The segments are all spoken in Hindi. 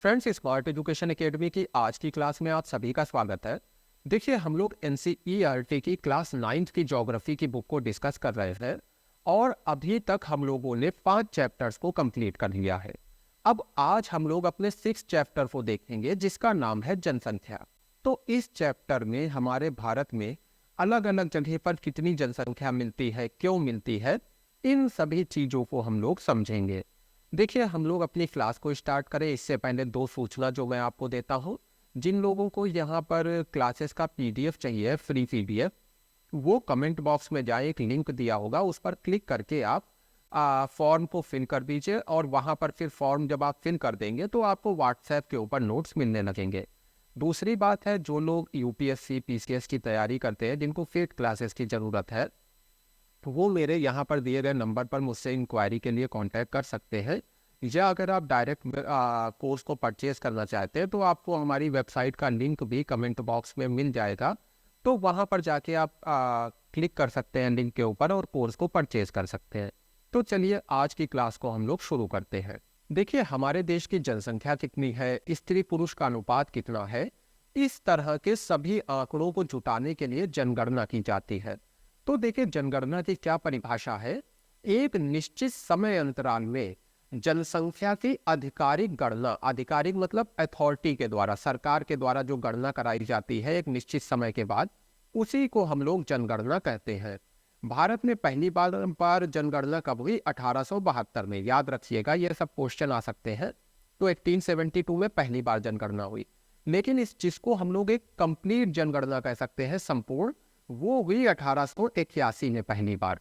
फ्रेंड्स, स्मार्ट एजुकेशन एकेडमी की आज की क्लास में आप सभी का स्वागत है। देखिए, हम लोग एनसीईआरटी की क्लास 9th की ज्योग्राफी की बुक को डिस्कस कर रहे हैं और अभी तक हम लोगों ने 5 चैप्टर्स को कंप्लीट कर लिया है। अब आज हम लोग अपने 6 चैप्टर को देखेंगे जिसका नाम है जनसंख्या। तो इस चैप्टर में हमारे भारत में अलग अलग जगह पर कितनी जनसंख्या मिलती है, क्यों मिलती है, इन सभी चीज़ों को हम लोग समझेंगे। देखिए, हम लोग अपनी क्लास को स्टार्ट करें इससे पहले दो सूचना जो मैं आपको देता हूँ। जिन लोगों को यहाँ पर क्लासेस का पीडीएफ चाहिए, फ्री पीडीएफ, वो कमेंट बॉक्स में जाए, एक लिंक दिया होगा, उस पर क्लिक करके आप फॉर्म को फिल कर दीजिए और वहाँ पर फिर फॉर्म जब आप फिल कर देंगे तो आपको व्हाट्सएप के ऊपर नोट्स मिलने लगेंगे। दूसरी बात है, जो लोग यूपीएससी पीसीएस की तैयारी करते हैं, जिनको फिर क्लासेस की ज़रूरत है, तो वो मेरे यहाँ पर दिए गए नंबर पर मुझसे इंक्वायरी के लिए कांटेक्ट कर सकते हैं। या अगर आप डायरेक्ट कोर्स को परचेज करना चाहते हैं तो आपको हमारी वेबसाइट का लिंक भी कमेंट बॉक्स में मिल जाएगा। तो वहाँ पर जाके आप क्लिक कर सकते हैं लिंक के ऊपर और कोर्स को परचेज कर सकते हैं। तो चलिए आज की क्लास को हम लोग शुरू करते हैं। देखिए, हमारे देश की जनसंख्या कितनी है, स्त्री पुरुष का अनुपात कितना है, इस तरह के सभी आंकड़ों को जुटाने के लिए जनगणना की जाती है। तो देखिए, जनगणना की क्या परिभाषा है। एक निश्चित समय अंतराल में जनसंख्या की आधिकारिक गणना, आधिकारिक मतलब अथॉरिटी के द्वारा, सरकार के द्वारा जो गणना कराई जाती है एक निश्चित समय के बाद, उसी को हम लोग जनगणना कहते हैं। भारत में पहली बार जनगणना कब हुई? 1872 में। याद रखिएगा, ये सब क्वेश्चन आ सकते हैं। तो 1872 में पहली बार जनगणना हुई, लेकिन इस जिसको हम लोग एक कंप्लीट जनगणना कह सकते हैं, संपूर्ण, वो हुई 1881 में पहली बार।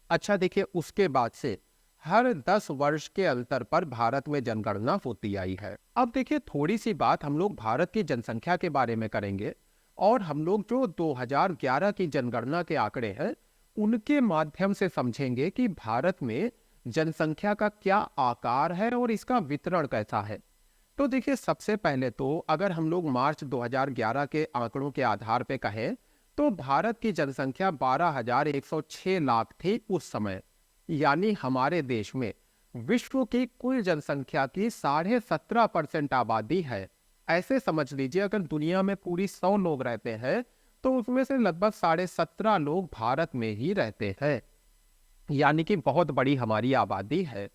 अच्छा देखिए, उसके बाद से हर 10 वर्ष के अंतर पर भारत में जनगणना होती आई है। अब देखिए, थोड़ी सी बात हम लोग भारत की जनसंख्या के बारे में करेंगे और हम लोग जो 2011 की जनगणना के आंकड़े हैं उनके माध्यम से समझेंगे कि भारत में जनसंख्या का क्या आकार है और इसका वितरण कैसा है। तो देखिए, सबसे पहले तो अगर हम लोग मार्च 2011 के आंकड़ों के आधार पर कहें तो भारत की जनसंख्या 12,106 लाख थी उस समय। यानी हमारे देश में विश्व की कुल जनसंख्या की 17.5% आबादी है। ऐसे समझ लीजिए, अगर दुनिया में पूरी 100 लोग रहते हैं तो उसमें से लगभग 17.5 लोग भारत में ही रहते हैं। यानी कि बहुत बड़ी हमारी आबादी है।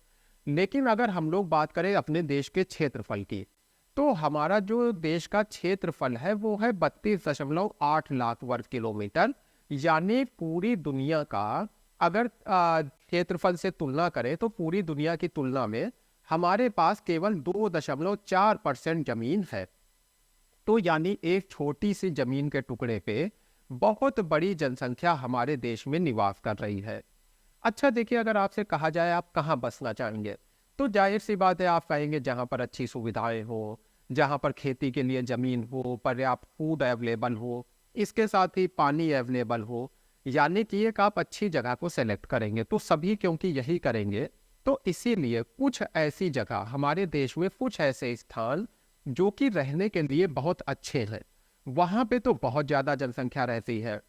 लेकिन अगर हम लोग बात करें अपने देश के क्षेत्रफल की, तो हमारा जो देश का क्षेत्रफल है वो है 32.8 लाख वर्ग किलोमीटर। यानी पूरी दुनिया का अगर क्षेत्रफल से तुलना करें तो पूरी दुनिया की तुलना में हमारे पास केवल 2.4% जमीन है। तो यानी एक छोटी सी जमीन के टुकड़े पे बहुत बड़ी जनसंख्या हमारे देश में निवास कर रही है। अच्छा देखिए, अगर आपसे कहा जाए आप कहाँ बसना चाहेंगे, तो जाहिर सी बात है आप कहेंगे जहाँ पर अच्छी सुविधाएं हो, जहाँ पर खेती के लिए ज़मीन हो, पर्याप्त फूड अवेलेबल हो, इसके साथ ही पानी अवेलेबल हो। यानी कि एक आप अच्छी जगह को सेलेक्ट करेंगे। तो सभी क्योंकि यही करेंगे, तो इसीलिए कुछ ऐसी जगह हमारे देश में, कुछ ऐसे स्थान जो कि रहने के लिए बहुत अच्छे हैं, वहाँ पे तो बहुत ज़्यादा जनसंख्या रहती है।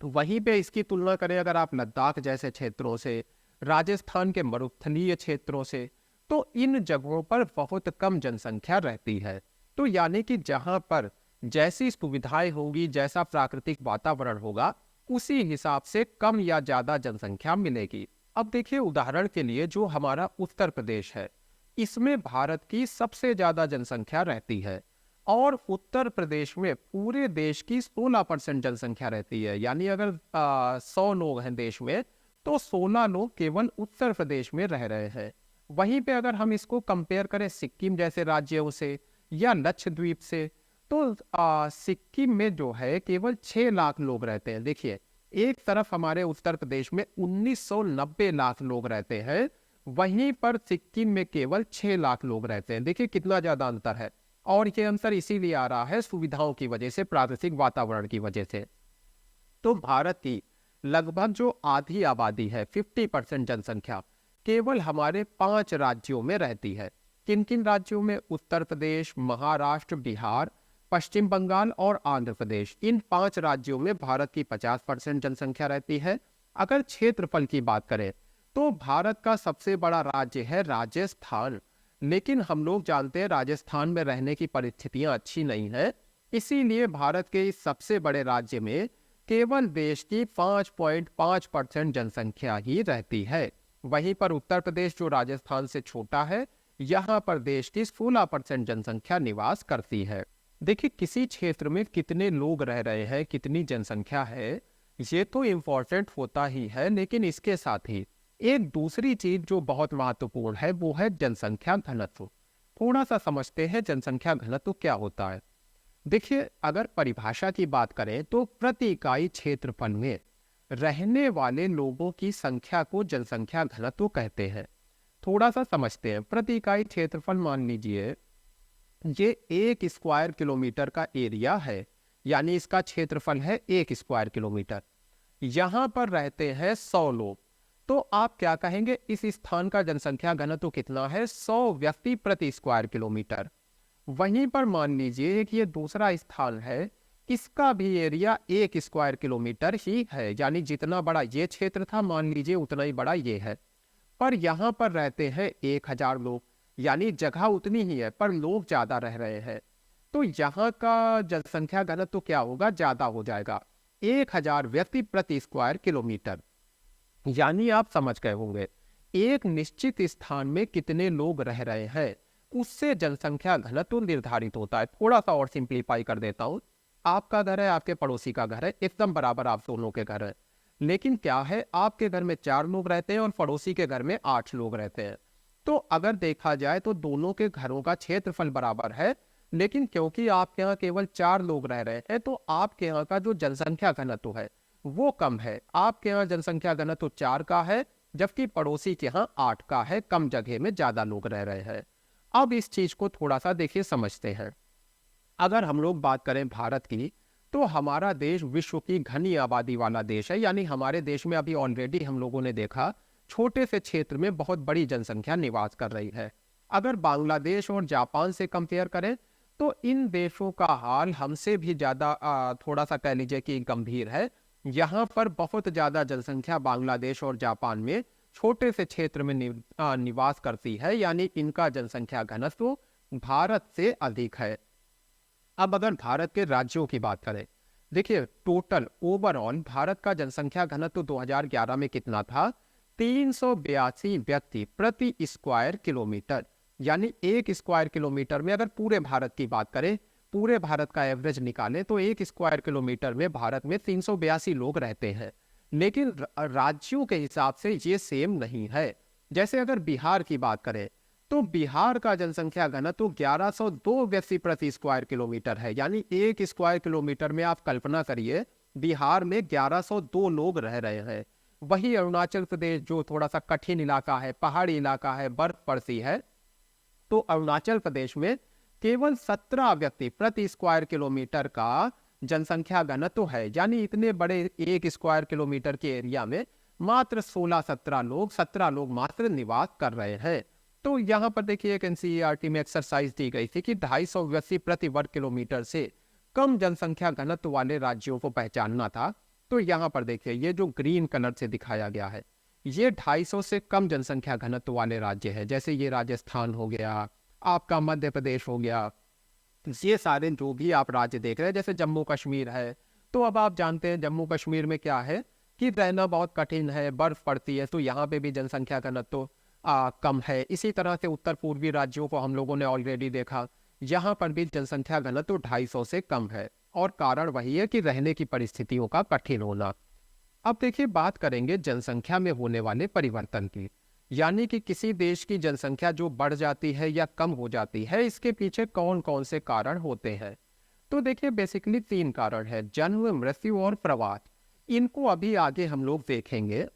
तो वहीं पे इसकी तुलना करें अगर आप लद्दाख जैसे क्षेत्रों से, राजस्थान के मरुस्थलीय क्षेत्रों से, तो इन जगहों पर बहुत कम जनसंख्या रहती है। तो यानी कि जहां पर जैसी सुविधाएं होंगी, जैसा प्राकृतिक वातावरण होगा, उसी हिसाब से कम या ज्यादा जनसंख्या मिलेगी। अब देखिए, उदाहरण के लिए जो हमारा उत्तर प्रदेश है, इसमें भारत की सबसे ज्यादा जनसंख्या रहती है और उत्तर प्रदेश में पूरे देश की 16% जनसंख्या रहती है। यानी अगर 100 लोग हैं देश में, तो 16 लोग केवल उत्तर प्रदेश में रह रहे हैं। वहीं पे अगर हम इसको कंपेयर करें सिक्किम जैसे राज्यों से या लक्षद्वीप से, तो सिक्किम में जो है केवल 6 लाख लोग रहते हैं। देखिए, एक तरफ हमारे उत्तर प्रदेश में 1990 लाख लोग रहते हैं, वहीं पर सिक्किम में केवल 6 लाख लोग रहते हैं। देखिए कितना ज्यादा अंतर है। और ये अंतर इसीलिए आ रहा है सुविधाओं की वजह से, प्राकृतिक वातावरण की वजह से। तो भारत की लगभग जो आधी आबादी है, 50% जनसंख्या, केवल हमारे 5 राज्यों में रहती है। किन किन राज्यों में? उत्तर प्रदेश, महाराष्ट्र, बिहार, पश्चिम बंगाल और आंध्र प्रदेश। इन 5 राज्यों में भारत की 50% जनसंख्या रहती है। अगर क्षेत्रफल की बात करें तो भारत का सबसे बड़ा राज्य है राजस्थान। लेकिन हम लोग जानते हैं राजस्थान में रहने की परिस्थितियां अच्छी नहीं है, इसीलिए भारत के इस सबसे बड़े राज्य में केवल देश की 5.5% जनसंख्या ही रहती है। वहीं पर उत्तर प्रदेश जो राजस्थान से छोटा है, यहाँ पर देश की 16% जनसंख्या निवास करती है। देखिए, किसी क्षेत्र में कितने लोग रह रहे हैं, कितनी जनसंख्या है, ये तो इम्पोर्टेंट होता ही है, लेकिन इसके साथ ही एक दूसरी चीज जो बहुत महत्वपूर्ण है वो है जनसंख्या घनत्व। थोड़ा सा समझते हैं जनसंख्या घनत्व क्या होता है। देखिए, अगर परिभाषा की बात करें तो प्रति इकाई क्षेत्रफल में रहने वाले लोगों की संख्या को जनसंख्या घनत्व कहते हैं। थोड़ा सा समझते हैं। प्रति इकाई क्षेत्रफल मान लीजिए ये 1 स्क्वायर किलोमीटर का एरिया है, यानी इसका क्षेत्रफल है 1 स्क्वायर किलोमीटर। यहाँ पर रहते हैं 100 लोग, तो आप क्या कहेंगे, इस स्थान का जनसंख्या घनत्व कितना है? 100 व्यक्ति प्रति स्क्वायर किलोमीटर। वहीं पर मान लीजिए कि ये दूसरा स्थान है, इसका भी एरिया 1 स्क्वायर किलोमीटर ही है, यानी जितना बड़ा ये क्षेत्र था मान लीजिए उतना ही बड़ा ये है। पर यहाँ पर रहते हैं 1000 लोग, यानी जगह उतनी ही है पर लोग ज्यादा रह रहे हैं, तो यहाँ का जनसंख्या घनत्व क्या होगा? ज्यादा हो जाएगा, 1000 व्यक्ति प्रति स्क्वायर किलोमीटर। यानी आप समझ गए होंगे, एक निश्चित स्थान में कितने लोग रह रहे हैं उससे जनसंख्या घनत्व निर्धारित होता है। थोड़ा सा और सिंप्लीफाई कर देता हूं। आपका घर है, आपके पड़ोसी का घर है, एकदम बराबर आप दोनों के घर है, लेकिन क्या है, आपके घर में 4 लोग रहते हैं और पड़ोसी के घर में 8 लोग रहते हैं। तो अगर देखा जाए तो दोनों के घरों का क्षेत्रफल बराबर है, लेकिन क्योंकि आपके यहाँ केवल 4 लोग रह रहे हैं तो आपके यहाँ का जो जनसंख्या घनत्व है वो कम है। आपके यहाँ जनसंख्या घनत्व 4 का है, जबकि पड़ोसी के यहाँ 8 का है, कम जगह में ज्यादा लोग रह रहे हैं। अब इस चीज को थोड़ा सा देखिए, समझते हैं। अगर हम लोग बात करें भारत की, तो हमारा देश विश्व की घनी आबादी वाला देश है, यानी हमारे देश में अभी ऑलरेडी हम लोगों ने देखा छोटे से क्षेत्र में बहुत बड़ी जनसंख्या निवास कर रही है। अगर बांग्लादेश और जापान से कंपेयर करें तो इन देशों का हाल हमसे भी ज्यादा थोड़ा सा कह लीजिए कि गंभीर है। यहाँ पर बहुत ज्यादा जनसंख्या बांग्लादेश और जापान में छोटे से क्षेत्र में निवास करती है, यानी इनका जनसंख्या घनत्व भारत से अधिक है। अब अगर भारत के राज्यों की बात करें, देखिए टोटल ओवरऑल भारत का जनसंख्या घनत्व 2011 में कितना था? 382 व्यक्ति प्रति स्क्वायर किलोमीटर, यानी 1 स्क्वायर किलोमीटर में अगर पूरे भारत की बात करें, पूरे भारत का एवरेज निकालें तो 1 स्क्वायर किलोमीटर में भारत में 382 लोग रहते हैं। लेकिन राज्यों के हिसाब से ये सेम नहीं है। जैसे अगर बिहार की बात करें तो बिहार का जनसंख्या घनत्व 1102 व्यक्ति प्रति स्क्वायर किलोमीटर है, यानी 1 स्क्वायर किलोमीटर में आप कल्पना करिए बिहार में 1102 लोग रह रहे हैं। वही अरुणाचल प्रदेश जो थोड़ा सा कठिन इलाका है, पहाड़ी इलाका है, बर्फ पड़ती है, तो अरुणाचल प्रदेश में केवल 17 व्यक्ति प्रति स्क्वायर किलोमीटर का जनसंख्या घनत्व है, यानी इतने बड़े 1 स्क्वायर किलोमीटर के एरिया में मात्र 17 लोग मात्र निवास कर रहे हैं। तो यहाँ पर देखिए एक एनसीईआरटी में एक्सरसाइज दी गई थी कि 250 व्यक्ति प्रति वर्ग किलोमीटर से कम जनसंख्या घनत्व वाले राज्यों को पहचानना था। तो यहाँ पर देखिए ये जो ग्रीन कलर से दिखाया गया है, ये 250 से कम जनसंख्या घनत्व वाले राज्य है। जैसे ये राजस्थान हो गया, आपका मध्य प्रदेश हो गया, ये सारे जो भी आप राज्य देख रहे हैं, जैसे जम्मू कश्मीर है, तो अब आप जानते हैं जम्मू कश्मीर में क्या है कि रहना बहुत कठिन है, बर्फ पड़ती है, तो यहाँ पे भी जनसंख्या घनत्व कम है। इसी तरह से उत्तर पूर्वी राज्यों को हम लोगों ने ऑलरेडी देखा, यहाँ पर भी जनसंख्या घनत्व 250 से कम है, और कारण वही है कि रहने की परिस्थितियों का कठिन होना। अब देखिए बात करेंगे जनसंख्या में होने वाले परिवर्तन की, यानी कि किसी देश की जनसंख्या जो बढ़ जाती है या कम हो जाती है, इसके पीछे कौन कौन से कारण होते हैं। तो देखिए बेसिकली 3 कारण है, जन्म, मृत्यु और प्रवास। इनको अभी आगे हम लोग देखेंगे।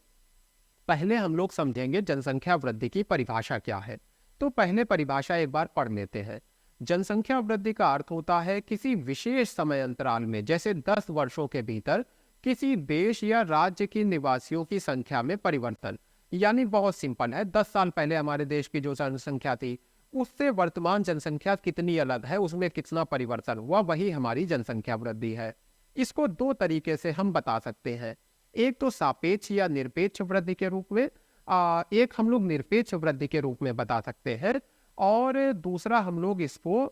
पहले हम लोग समझेंगे जनसंख्या वृद्धि की परिभाषा क्या है। तो पहले परिभाषा एक बार पढ़ लेते हैं। जनसंख्या वृद्धि का अर्थ होता है किसी विशेष समय अंतराल में, जैसे 10 वर्षों के भीतर किसी देश या राज्य की निवासियों की संख्या में परिवर्तन। यानी बहुत सिंपल है, 10 साल पहले हमारे देश की जो जनसंख्या थी उससे वर्तमान जनसंख्या कितनी अलग है, उसमें कितना परिवर्तन हुआ, वही हमारी जनसंख्या वृद्धि है। इसको 2 तरीके से हम बता सकते हैं, एक तो सापेक्ष या निरपेक्ष वृद्धि के रूप में, एक हम लोग निरपेक्ष वृद्धि के रूप में बता सकते हैं। और दूसरा हम लोग इसको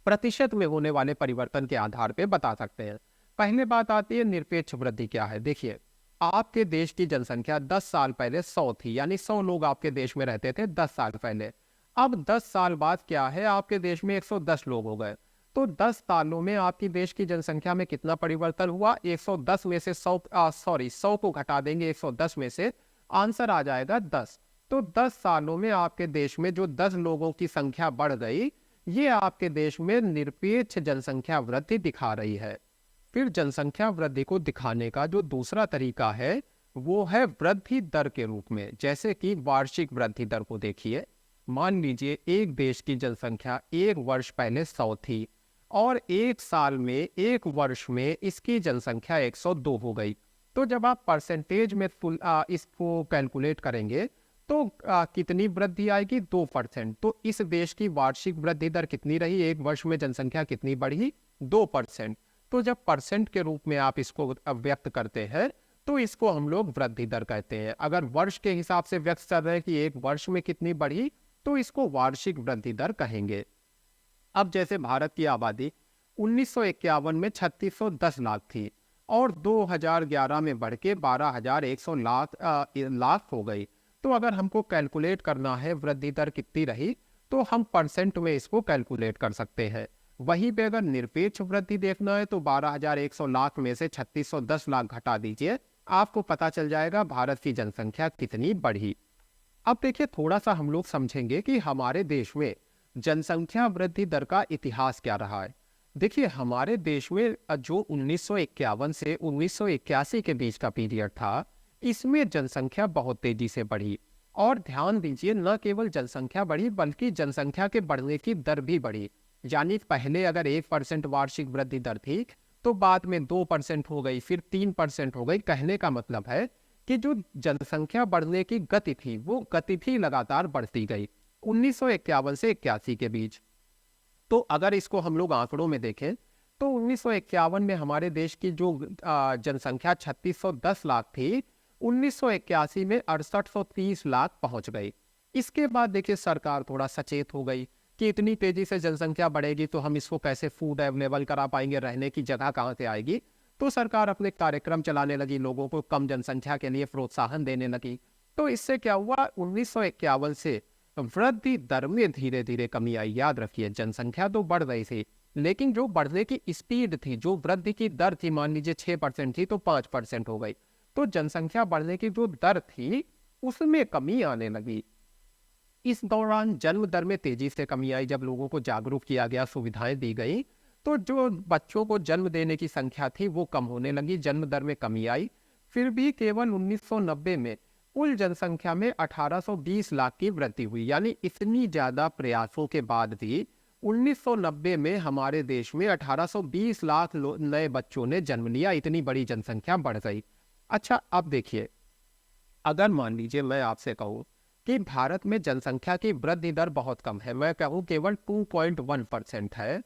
प्रतिशत में होने वाले परिवर्तन के आधार पे बता सकते हैं। पहले बात आती है निरपेक्ष वृद्धि क्या है। देखिए, आपके देश की जनसंख्या 10 साल पहले 100 थी, यानी 100 लोग आपके देश में रहते थे 10 साल पहले। अब 10 साल बाद क्या है, आपके देश में 110 लोग हो गए। तो 10 सालों में आपकी देश की जनसंख्या में कितना परिवर्तन हुआ? 110 में से 100 को घटा देंगे 110 में से, आंसर आ जाएगा 10। तो 10 सालों में आपके देश में जो 10 लोगों की संख्या बढ़ गई, ये आपके देश में निरपेक्ष जनसंख्या वृद्धि दिखा रही है। फिर जनसंख्या वृद्धि को दिखाने का जो दूसरा तरीका है वो है वृद्धि दर के रूप में। जैसे कि वार्षिक वृद्धि दर को देखिए, मान लीजिए एक देश की जनसंख्या एक वर्ष पहले 100 थी और एक साल में, एक वर्ष में इसकी जनसंख्या 102 हो गई। तो जब आप परसेंटेज में इसको कैलकुलेट करेंगे तो कितनी वृद्धि आएगी? 2%। तो इस देश की वार्षिक वृद्धि दर कितनी रही? एक वर्ष में जनसंख्या कितनी बढ़ी? 2%। तो जब परसेंट के रूप में आप इसको व्यक्त करते हैं तो इसको हम लोग वृद्धि दर कहते हैं। अगर वर्ष के हिसाब से व्यक्त कर रहे हैं कि एक वर्ष में कितनी बढ़ी, तो इसको वार्षिक वृद्धि दर कहेंगे। अब जैसे भारत की आबादी 1951 में 3610 लाख थी और 2011 में बढ़ के 12,100 लाख हो गई। तो अगर हमको कैलकुलेट करना है वृद्धि दर कितनी रही, तो हम परसेंट में इसको कैलकुलेट कर सकते हैं। वहीं पे अगर निरपेक्ष वृद्धि देखना है तो 12,100 लाख में से 3610 लाख घटा दीजिए, आपको पता चल जाएगा भारत की जनसंख्या कितनी बढ़ी। अब देखिए, थोड़ा सा हम लोग समझेंगे कि हमारे देश में जनसंख्या वृद्धि दर का इतिहास क्या रहा है। देखिए, हमारे देश में जो 1951 से 1981 के बीच का पीरियड था, इसमें जनसंख्या बहुत तेजी से बढ़ी। और ध्यान दीजिए, न केवल जनसंख्या बढ़ी बल्कि जनसंख्या के बढ़ने की दर भी बढ़ी। यानी पहले अगर 1% वार्षिक वृद्धि दर थी तो बाद में 2% हो गई, फिर 3% हो गई। कहने का मतलब है कि जो जनसंख्या बढ़ने की गति थी वो गति भी लगातार बढ़ती गई 1951 से 81 के बीच। तो अगर इसको हम लोग आंकड़ों में देखें तो 1951 में हमारे देश की जो जनसंख्या 3610 लाख थी, 1981 में 6830 लाख पहुंच गई। इसके बाद देखिए, सरकार थोड़ा सचेत हो गई कि इतनी तेजी से जनसंख्या बढ़ेगी तो हम इसको कैसे फूड अवेलेबल करा पाएंगे, रहने की जगह कहाँ से आएगी। तो सरकार अपने कार्यक्रम चलाने लगी, लोगों को कम जनसंख्या के लिए प्रोत्साहन देने लगी। तो इससे क्या हुआ, 1951 से वृद्धि दर में धीरे धीरे कमी आई। याद रखिए, जनसंख्या तो बढ़ रही थी लेकिन जो बढ़ने की स्पीड थी, जो वृद्धि की दर थी, मान लीजिए 6% थी तो 5% हो गई। तो जनसंख्या बढ़ने की जो दर थी उसमें कमी आने लगी। इस दौरान जन्म दर में तेजी से कमी आई। जब लोगों को जागरूक किया गया, सुविधाएं दी गई, तो जो बच्चों को जन्म देने की संख्या थी वो कम होने लगी, जन्म दर में कमी आई। फिर भी केवल 1990 में कुल जनसंख्या में 1820 लाख की वृद्धि हुई। यानी इतनी ज्यादा प्रयासों के बाद भी 1990 में हमारे देश में 1820 लाख नए बच्चों ने जन्म लिया। इतनी बड़ी जनसंख्या बढ़ गई। अच्छा, अब देखिए, अगर मान लीजिए मैं आपसे कहूँ कि भारत में जनसंख्या की वृद्धि दर बहुत कम है, मैं कहूँ केवल 2.1% है,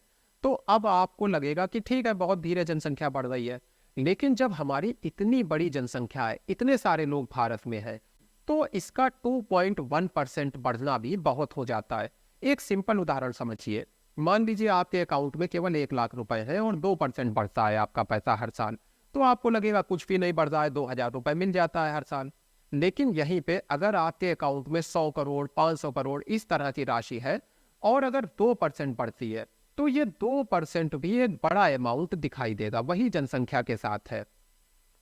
तो अब आपको लगेगा कि ठीक है, बहुत धीरे जनसंख्या बढ़ रही है। लेकिन जब हमारी इतनी बड़ी जनसंख्या है, इतने सारे लोग भारत में है, तो इसका 2.1% बढ़ना भी बहुत हो जाता है। एक सिंपल उदाहरण समझिए, मान लीजिए आपके अकाउंट में केवल 1 लाख रुपए है और 2% बढ़ता है आपका पैसा हर साल, तो आपको लगेगा कुछ भी नहीं बढ़ रहा है, 2,000 रुपए मिल जाता है हर साल। लेकिन यहीं पे अगर आपके अकाउंट में 100 करोड़ 500 करोड़ इस तरह की राशि है और अगर 2% बढ़ती है, तो ये 2% भी एक बड़ा अमाउंट दिखाई देगा वही जनसंख्या के साथ है।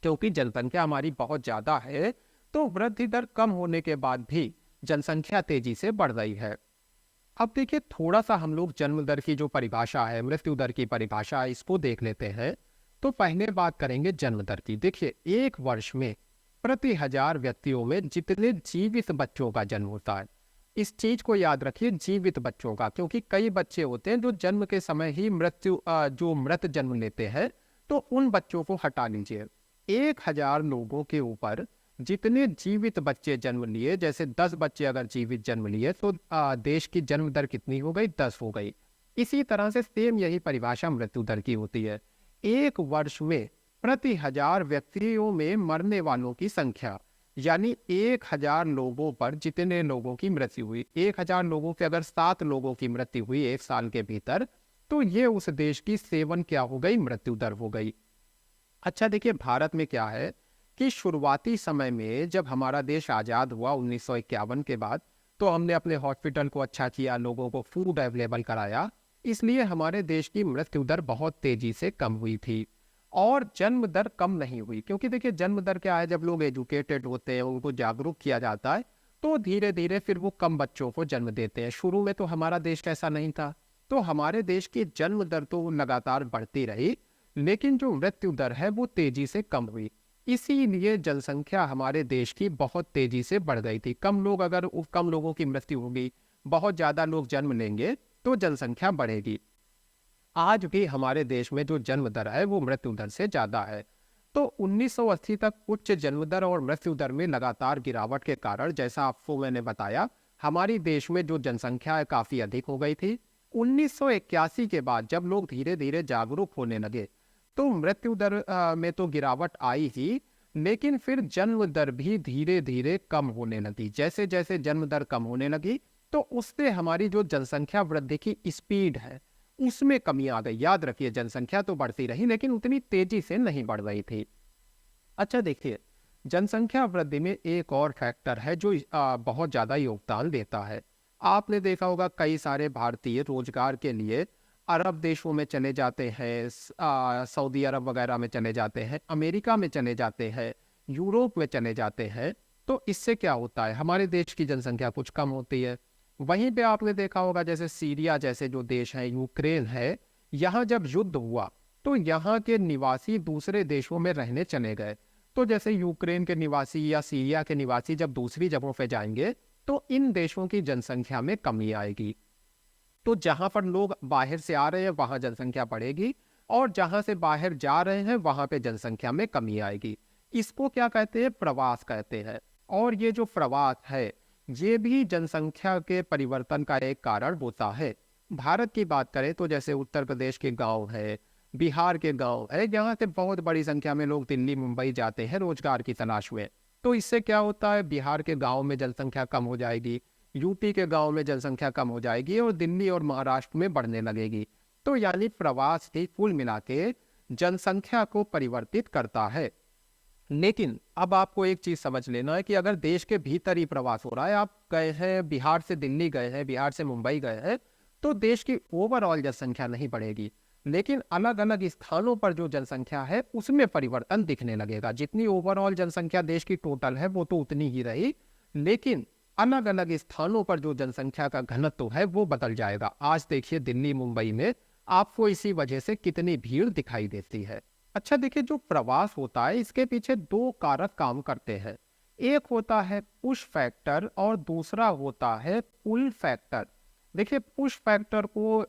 क्योंकि जनसंख्या हमारी बहुत ज्यादा है, तो वृद्धि दर कम होने के बाद भी जनसंख्या तेजी से बढ़ रही है। अब देखिए, थोड़ा सा हम लोग जन्म दर की जो परिभाषा है, मृत्यु दर की परिभाषा है, इसको देख लेते हैं। तो पहले बात करेंगे जन्म दर की। देखिए, एक वर्ष में प्रति 1000 व्यक्तियों में जितने जीवित बच्चों का जन्म होता है, इस चीज को याद रखिए, जीवित बच्चों का, क्योंकि कई बच्चे होते हैं जो जन्म के समय ही जो मृत जन्म लेते हैं, तो उन बच्चों को हटा लीजिए। 1000 लोगों के ऊपर जितने जीवित बच्चे जन्म लिए, जैसे 10 बच्चे अगर जीवित जन्म लिए तो देश की जन्म दर कितनी हो गई? 10 हो गई। इसी तरह से सेम यही परिभाषा मृत्यु दर की होती है। एक वर्ष में प्रति 1000 व्यक्तियों में मरने वालों की संख्या, यानी 1000 लोगों पर जितने लोगों की मृत्यु हुई, 1000 लोगों पे अगर 7 लोगों की मृत्यु हुई एक साल के भीतर, तो ये उस देश की 7 क्या हो गई, मृत्यु दर हो गई। अच्छा देखिए, भारत में क्या है कि शुरुआती समय में जब हमारा देश आज़ाद हुआ 1951 के बाद, तो हमने अपने हॉस्पिटल को अच्छा किया, लोगों को फूड अवेलेबल कराया, इसलिए हमारे देश की मृत्यु दर बहुत तेजी से कम हुई थी। और जन्म दर कम नहीं हुई, क्योंकि देखिए जन्म दर क्या है, जब लोग एजुकेटेड होते हैं, उनको जागरूक किया जाता है, तो धीरे धीरे फिर वो कम बच्चों को जन्म देते हैं। शुरू में तो हमारा देश ऐसा नहीं था, तो हमारे देश की जन्म दर तो लगातार बढ़ती रही, लेकिन जो मृत्यु दर है वो तेजी से कम हुई। इसीलिए जनसंख्या हमारे देश की बहुत तेजी से बढ़ गई थी। कम लोगों की मृत्यु होगी, बहुत ज्यादा लोग जन्म लेंगे, तो जनसंख्या बढ़ेगी। आज भी हमारे देश में जो जन्म दर है वो मृत्यु दर से ज्यादा है। तो 1980 तक उच्च जन्म दर और मृत्यु दर में लगातार गिरावट के कारण, जैसा आपको मैंने बताया, हमारी देश में जो जनसंख्या है काफी अधिक हो गई थी। 1981 के बाद जब लोग धीरे धीरे जागरूक होने लगे, तो मृत्यु दर में तो गिरावट आई ही, लेकिन फिर जन्म दर भी धीरे धीरे कम होने लगी। जैसे जैसे जन्म दर कम होने लगी, तो उससे हमारी जो जनसंख्या वृद्धि की स्पीड है उसमें कमी आ गई। याद रखिए, जनसंख्या तो बढ़ती रही, लेकिन उतनी तेजी से नहीं बढ़ रही थी। अच्छा देखिए, जनसंख्या वृद्धि में एक और फैक्टर है जो बहुत ज्यादा योगदान देता है। आपने देखा होगा, कई सारे भारतीय रोजगार के लिए अरब देशों में चले जाते हैं, सऊदी अरब वगैरह में चले जाते हैं, अमेरिका में चले जाते हैं, यूरोप में चले जाते हैं। तो इससे क्या होता है, हमारे देश की जनसंख्या कुछ कम होती है। वहीं पे आपने देखा होगा, जैसे सीरिया जैसे जो देश है, यूक्रेन है, यहाँ जब युद्ध हुआ तो यहाँ के निवासी दूसरे देशों में रहने चले गए। तो जैसे यूक्रेन के निवासी या सीरिया के निवासी जब दूसरी जगहों पे जाएंगे, तो इन देशों की जनसंख्या में कमी आएगी। तो जहां पर लोग बाहर से आ रहे हैं वहां जनसंख्या बढ़ेगी, और जहां से बाहर जा रहे हैं वहां पे जनसंख्या में कमी आएगी। इसको क्या कहते हैं, प्रवास कहते हैं। और ये जो प्रवास है, ये भी जनसंख्या के परिवर्तन का एक कारण होता है। भारत की बात करें तो जैसे उत्तर प्रदेश के गांव है, बिहार के गांव है, यहाँ से बहुत बड़ी संख्या में लोग दिल्ली मुंबई जाते हैं रोजगार की तलाश में। तो इससे क्या होता है, बिहार के गांव में जनसंख्या कम हो जाएगी, यूपी के गांव में जनसंख्या कम हो जाएगी, और दिल्ली और महाराष्ट्र में बढ़ने लगेगी। तो यानी प्रवास ही कुल मिला के जनसंख्या को परिवर्तित करता है। लेकिन अब आपको एक चीज समझ लेना है कि अगर देश के भीतर ही प्रवास हो रहा है, आप गए हैं बिहार से दिल्ली गए हैं, बिहार से मुंबई गए हैं, तो देश की ओवरऑल जनसंख्या नहीं बढ़ेगी, लेकिन अलग अलग स्थानों पर जो जनसंख्या है उसमें परिवर्तन दिखने लगेगा। जितनी ओवरऑल जनसंख्या देश की टोटल है वो तो उतनी ही रही, लेकिन अलग अलग स्थानों पर जो जनसंख्या का घनत्व है वो बदल जाएगा। आज देखिए दिल्ली मुंबई में आपको इसी वजह से कितनी भीड़ दिखाई देती है। अच्छा देखिए, जो प्रवास होता है इसके पीछे दो कारक काम करते हैं। एक होता है पुश फैक्टर और दूसरा होता है पुल फैक्टर। देखिए, पुश फैक्टर को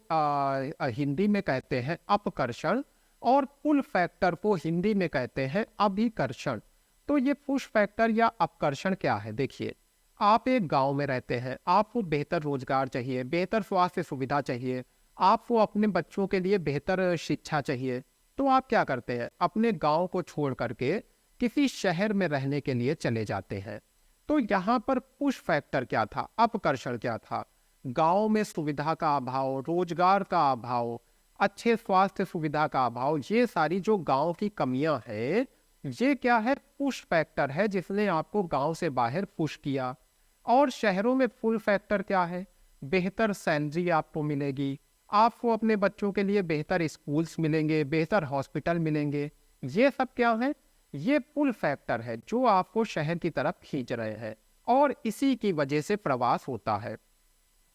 हिंदी में कहते हैं अपकर्षण, और पुल फैक्टर को हिंदी में कहते हैं अभिकर्षण। तो ये पुश फैक्टर या अपकर्षण क्या है, देखिए, आप एक गांव में रहते हैं, आपको बेहतर रोजगार चाहिए, बेहतर स्वास्थ्य सुविधा चाहिए, आपको अपने बच्चों के लिए बेहतर शिक्षा चाहिए, तो आप क्या करते हैं, अपने गांव को छोड़ करके किसी शहर में रहने के लिए चले जाते हैं। तो यहाँ पर पुश फैक्टर क्या था, अपकर्षण क्या था, गांव में सुविधा का अभाव, रोजगार का अभाव, अच्छे स्वास्थ्य सुविधा का अभाव, ये सारी जो गांव की कमियां हैं, ये क्या है, पुश फैक्टर है जिसने आपको गांव से बाहर पुश किया। और शहरों में पुल फैक्टर क्या है, बेहतर सैलरी आपको मिलेगी, आपको अपने बच्चों के लिए बेहतर स्कूल्स मिलेंगे, बेहतर हॉस्पिटल मिलेंगे। ये सब क्या है, ये पुल फैक्टर है जो आपको शहर की तरफ खींच रहे हैं, और इसी की वजह से प्रवास होता है।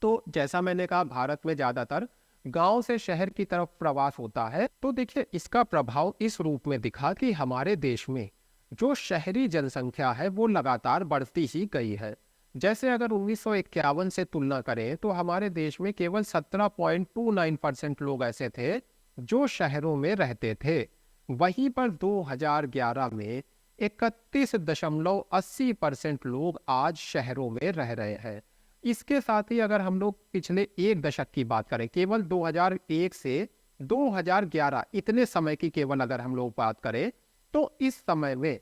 तो जैसा मैंने कहा, भारत में ज्यादातर गांव से शहर की तरफ प्रवास होता है। तो देखिए, इसका प्रभाव इस रूप में दिखा कि हमारे देश में जो शहरी जनसंख्या है वो लगातार बढ़ती ही गई है। जैसे अगर 1951 से तुलना करें तो हमारे देश में केवल 17.29% लोग ऐसे थे जो शहरों में रहते थे। वहीं पर 2011 में 31.80% लोग आज शहरों में रह रहे हैं। इसके साथ ही अगर हम लोग पिछले एक दशक की बात करें, केवल 2001 से 2011 इतने समय की केवल अगर हम लोग बात करें, तो इस समय में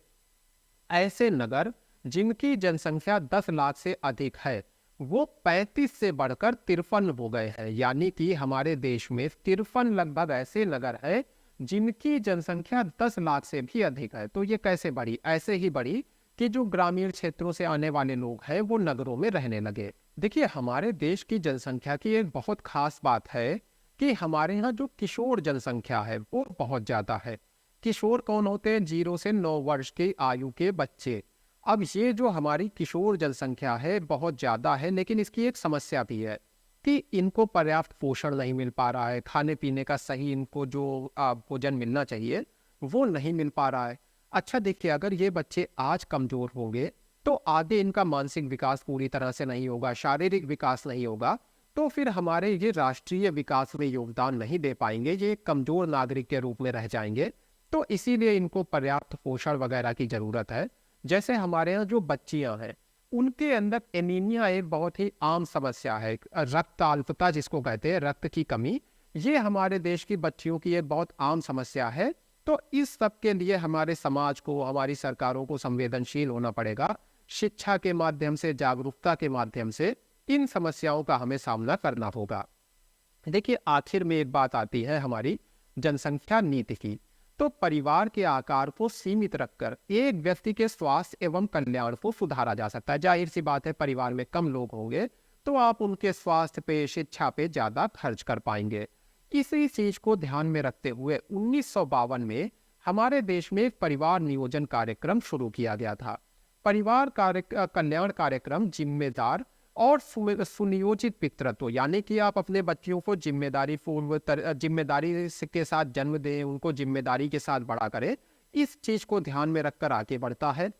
ऐसे नगर जिनकी जनसंख्या 10 लाख से अधिक है, वो 35 से बढ़कर 53 हो गए हैं। यानी कि हमारे देश में 53 लगभग ऐसे नगर है जिनकी जनसंख्या 10 लाख से भी अधिक है। तो ये कैसे बढ़ी? ऐसे ही बढ़ी कि जो ग्रामीण क्षेत्रों से आने वाले लोग हैं वो नगरों में रहने लगे। देखिए, हमारे देश की जनसंख्या की एक बहुत खास बात है कि हमारे यहाँ जो किशोर जनसंख्या है वो बहुत ज़्यादा है। किशोर कौन होते हैं? 0 से 9 वर्ष की आयु के बच्चे। अब ये जो हमारी किशोर जनसंख्या है बहुत ज़्यादा है, लेकिन इसकी एक समस्या भी है कि इनको पर्याप्त पोषण नहीं मिल पा रहा है। खाने पीने का सही इनको जो भोजन मिलना चाहिए वो नहीं मिल पा रहा है। अच्छा देखिए, अगर ये बच्चे आज कमज़ोर होंगे तो आगे इनका मानसिक विकास पूरी तरह से नहीं होगा, शारीरिक विकास नहीं होगा, तो फिर हमारे ये राष्ट्रीय विकास में योगदान नहीं दे पाएंगे, ये कमज़ोर नागरिक के रूप में रह जाएंगे। तो इसीलिए इनको पर्याप्त पोषण वगैरह की ज़रूरत है। जैसे हमारे यहाँ जो बच्चियाँ हैं उनके अंदर एनीमिया एक बहुत ही आम समस्या है। रक्त अल्पता जिसको कहते हैं, रक्त की कमी, ये हमारे देश की बच्चियों की एक बहुत आम समस्या है। तो इस सब के लिए हमारे समाज को, हमारी सरकारों को संवेदनशील होना पड़ेगा। शिक्षा के माध्यम से, जागरूकता के माध्यम से इन समस्याओं का हमें सामना करना होगा। देखिए, आखिर में एक बात आती है हमारी जनसंख्या नीति की। तो परिवार के आकार को सीमित रखकर एक व्यक्ति के स्वास्थ्य एवं कल्याण को सुधारा जा सकता है। जाहिर सी बात है, परिवार में कम लोग होंगे तो आप उनके स्वास्थ्य पे, शिक्षा पे ज्यादा खर्च कर पाएंगे। इसी चीज को ध्यान में रखते हुए 1952 में हमारे देश में एक परिवार नियोजन कार्यक्रम शुरू किया गया था। परिवार कल्याण कार्यक्रम जिम्मेदार और सुनियोजित पितृत्व, यानी कि आप अपने बच्चों को जिम्मेदारी के साथ जन्म दें, उनको जिम्मेदारी के साथ बड़ा करें, इस चीज को ध्यान में रखकर आगे बढ़ता है।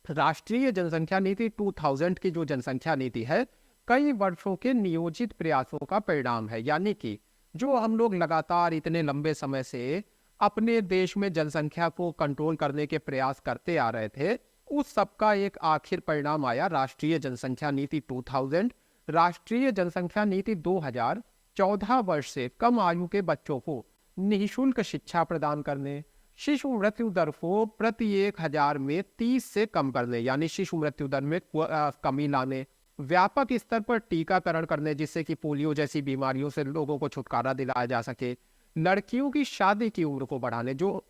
राष्ट्रीय जनसंख्या नीति 2000 की जो जनसंख्या नीति है, कई वर्षों के नियोजित प्रयासों का परिणाम है। यानी कि जो हम लोग लगातार इतने लंबे समय से अपने देश में जनसंख्या को कंट्रोल करने के प्रयास करते आ रहे थे, उस सब का एक आखिर परिणाम आया राष्ट्रीय जनसंख्या नीति 2000। राष्ट्रीय जनसंख्या नीति 2000 14 वर्ष से कम आयु के बच्चों को निःशुल्क शिक्षा प्रदान करने, शिशु मृत्यु दर को प्रति 1000 में 30 से कम करने, यानी शिशु मृत्यु दर में कमी लाने, व्यापक स्तर पर टीकाकरण करने जिससे कि पोलियो जैसी बीमारियों से लोगों को छुटकारा दिलाया जा सके, लड़कियों की शादी की उम्र को बढ़ाने, जो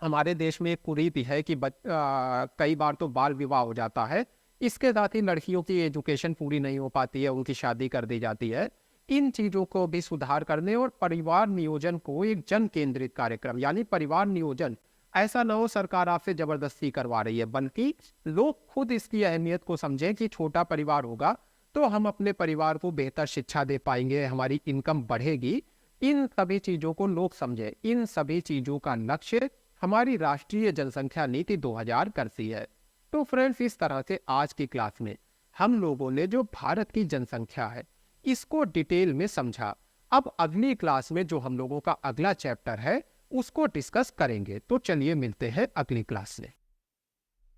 हमारे देश में एक कुरीति है कि कई बार तो बाल विवाह हो जाता है, इसके साथ ही लड़कियों की एजुकेशन पूरी नहीं हो पाती है, उनकी शादी कर दी जाती है। इन चीज़ों को भी सुधार करने और परिवार नियोजन को एक जन केंद्रित कार्यक्रम, यानी परिवार नियोजन ऐसा ना हो सरकार आपसे जबरदस्ती करवा रही है, बल्कि लोग खुद इसकी अहमियत को समझें कि छोटा परिवार होगा तो हम अपने परिवार को बेहतर शिक्षा दे पाएंगे, हमारी इनकम बढ़ेगी। इन सभी चीज़ों को लोग समझें। इन सभी चीज़ों का लक्ष्य हमारी राष्ट्रीय जनसंख्या नीति 2000 करती है। तो फ्रेंड्स, इस तरह से आज की क्लास में हम लोगों ने जो भारत की जनसंख्या है इसको डिटेल में समझा। अब अगली क्लास में जो हम लोगों का अगला चैप्टर है उसको डिस्कस करेंगे। तो चलिए मिलते हैं अगली क्लास में।